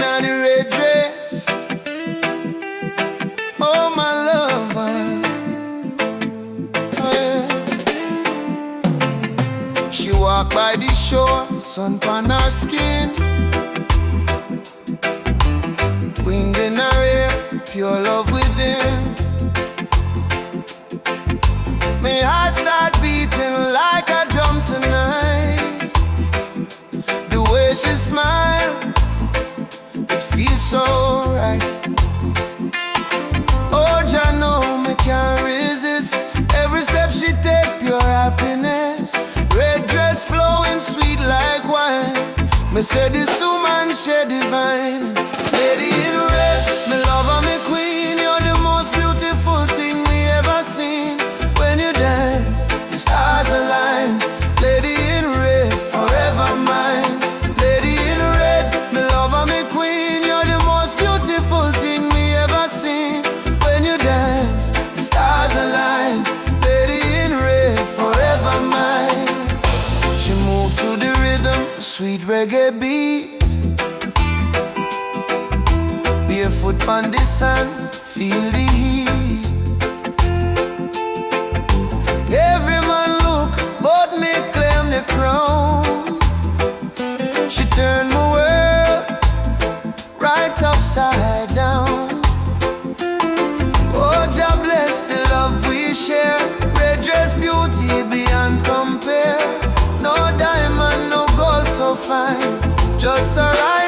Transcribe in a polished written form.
in the red dress. Oh, my lover. Oh, yeah. She walked by the shore, sun on her skin, wind in her ear, pure love within. My heart start beating like a drum tonight. The way she smile, it feels so right. Oh, Jah know me can't resist. Every step she take, pure happiness. Red dress flowing sweet like wine. Me say this woman she divine. Lady in red, me lover, me queen. You're the most beautiful thing we ever seen. When you dance, the stars align. Lady in red, forever mine. Lady in red, me lover, me queen. You're the most beautiful thing we ever seen. When you dance, the stars align. Lady in red, forever mine. She moved to the rhythm, sweet reggae beat. Barefoot on the sand, feel the heat. Every man look, but me claim the crown. She turned my world right upside down. Oh, Jah bless the love we share. Red dress beauty beyond compare. No diamond, no gold so fine, just a right.